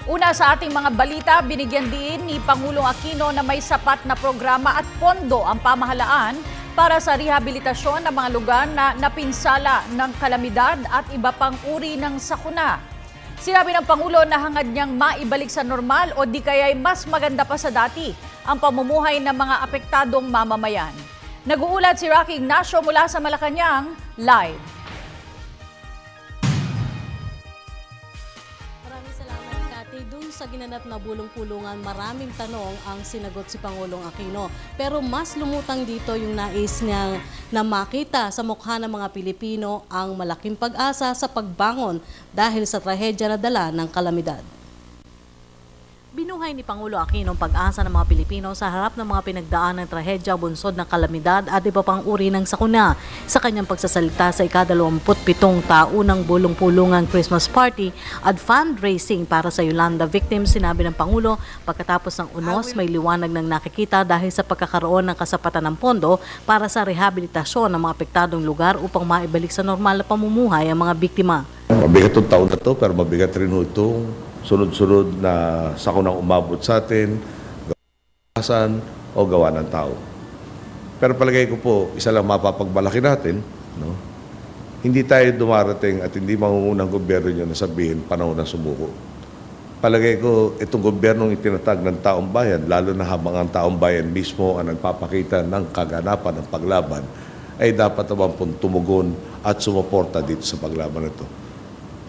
Una sa ating mga balita, binigyan din ni Pangulong Aquino na may sapat na programa at pondo ang pamahalaan para sa rehabilitasyon ng mga lugar na napinsala ng kalamidad at iba pang uri ng sakuna. Sinabi ng Pangulo na hangad niyang maibalik sa normal o di kaya'y mas maganda pa sa dati ang pamumuhay ng mga apektadong mamamayan. Nag-uulat si Rocky Ignacio mula sa Malacanang, live. Maraming salamat, Kati. Doon sa ginanap na bulong-pulungan, maraming tanong ang sinagot si Pangulong Aquino. Pero mas lumutang dito yung nais niyang na makita sa mukha ng mga Pilipino ang malaking pag-asa sa pagbangon dahil sa trahedya na dala ng kalamidad. Binuhay ni Pangulo Aquino ang pag-asa ng mga Pilipino sa harap ng mga pinagdaan ng trahedya, bunsod ng kalamidad at iba pang uri ng sakuna. Sa kanyang pagsasalita sa ika-27 taunang bulong-pulungang Christmas party at fundraising para sa Yolanda victims, sinabi ng Pangulo, pagkatapos ng unos may liwanag ng nakikita dahil sa pagkakaroon ng kasapatan ng pondo para sa rehabilitasyon ng mga apektadong lugar upang maibalik sa normal na pamumuhay ang mga biktima. Mabigat itong taon na to, pero mabigat rin itong sunod-sunod na sakunang umabot sa atin, gawasan o gawa ng tao. Pero palagay ko po, isa lang mapapagmalaki natin, no? Hindi tayo dumarating at hindi mangungunang gobyerno nyo na sabihin panahon na sumuko. Palagay ko, itong gobyernong itinatag ng taong bayan, lalo na habang ang taong bayan mismo ang nagpapakita ng kaganapan ng paglaban, ay dapat naman pong tumugon at sumuporta dito sa paglaban na ito.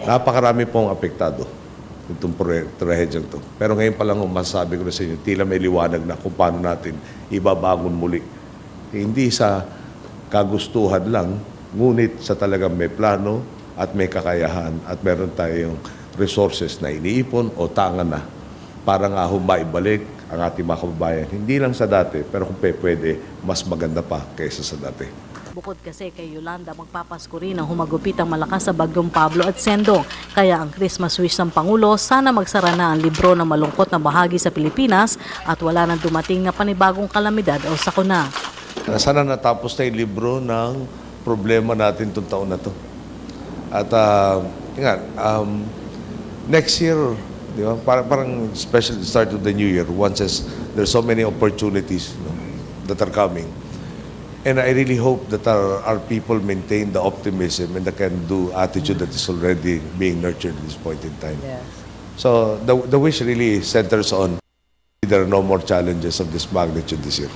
Napakarami pong apektado itong trahedyang ito. Pero ngayon pa lang masasabi ko na sa inyo, tila may liwanag na kung paano natin ibabangon muli. Hindi sa kagustuhan lang, ngunit sa talagang may plano at may kakayahan at meron tayong resources na iniipon o tangan na para nga maibalik ang ating mga kababayan. Hindi lang sa dati, pero kung pwede, mas maganda pa kaysa sa dati. Bukod kasi kay Yolanda, magpapasko rin ang humagupit ang malakas sa bagyong Pablo at Sendong. Kaya ang Christmas wish ng Pangulo, sana magsara na ang libro ng malungkot na bahagi sa Pilipinas at wala nang dumating na panibagong kalamidad o sakuna. Sana natapos na yung libro ng problema natin itong taon na to. At next year, di ba, parang special start of the new year, once there's so many opportunities, no, that are coming. And I really hope that our people maintain the optimism and the can-do attitude that is already being nurtured at this point in time. Yes. So the wish really centers on there are no more challenges of this magnitude this year.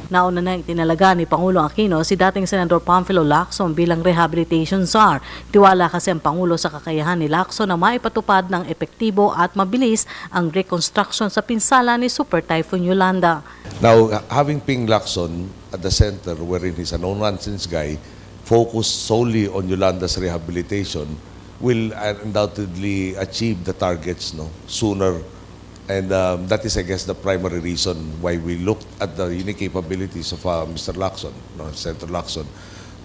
Nauna na itinalaga ni Pangulong Aquino si dating Senador Pamphilo Lacson bilang rehabilitation czar. Tiwala kasi ang Pangulo sa kakayahan ni Lacson na maipatupad ng epektibo at mabilis ang reconstruction sa pinsala ni Super Typhoon Yolanda. Now, having Ping Lacson at the center, wherein he's a no-nonsense guy, focused solely on Yolanda's rehabilitation, will undoubtedly achieve the targets sooner. And that is, I guess, the primary reason why we looked at the unique capabilities of Mr. Lacson, Senator Lacson,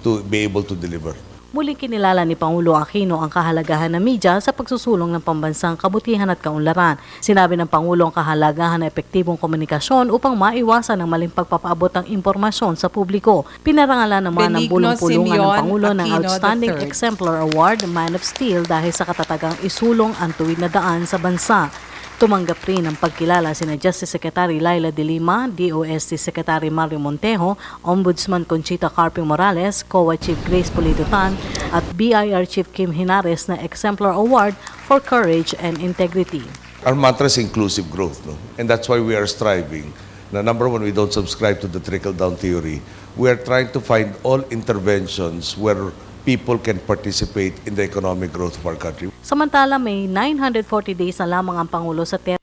to be able to deliver. Muling kinilala ni Pangulo Aquino ang kahalagahan ng media sa pagsusulong ng pambansang kabutihan at kaunlaran. Sinabi ng Pangulo ang kahalagahan ng epektibong komunikasyon upang maiwasan ang maling pagpapaabot ng impormasyon sa publiko. Pinarangalan naman ng bulong-pulungan ng Pangulo ng Outstanding Exemplar Award, Man of Steel, dahil sa katatagang isulong ang tuwid na daan sa bansa. Tumanggap rin ang pagkilala sina Justice Secretary Laila de Lima, DOST Secretary Mario Montejo, Ombudsman Conchita Carpio Morales, COA Chief Grace Polito-Tan at BIR Chief Kim Hinares na Exemplar Award for Courage and Integrity. Our mantra is inclusive growth, and that's why we are striving. Now, number one, we don't subscribe to the trickle-down theory. We are trying to find all interventions where people can participate in the economic growth of our country. Samantala, may 940 days na lamang ang Pangulo sa term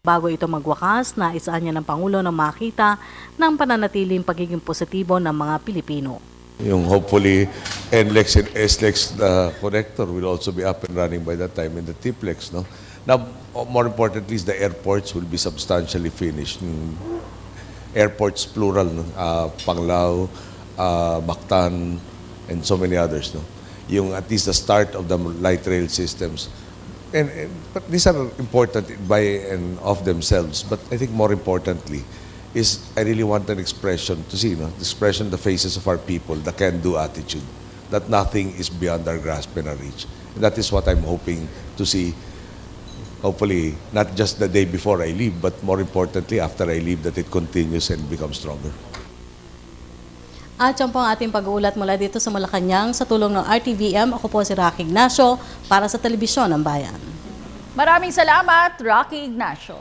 bago ito magwakas. Naisaan niya ng Pangulo na makita ng pananatiling pagiging positibo ng mga Pilipino. Yung hopefully NLEX and SLEX connector will also be up and running by that time in the TPLEX. Now, more importantly, the airports will be substantially finished. Airports plural, Panglao, Mactan, and so many others. Yung at least the start of the light rail systems. But these are important by and of themselves. But I think more importantly is I really want an expression to see, the expression, the faces of our people, the can-do attitude, that nothing is beyond our grasp and our reach. And that is what I'm hoping to see hopefully, not just the day before I leave, but more importantly, after I leave, that it continues and becomes stronger. At yan po ang ating pag-uulat mula dito sa Malacanang sa tulong ng RTVM. Ako po si Rocky Ignacio para sa Telebisyon ng Bayan. Maraming salamat, Rocky Ignacio.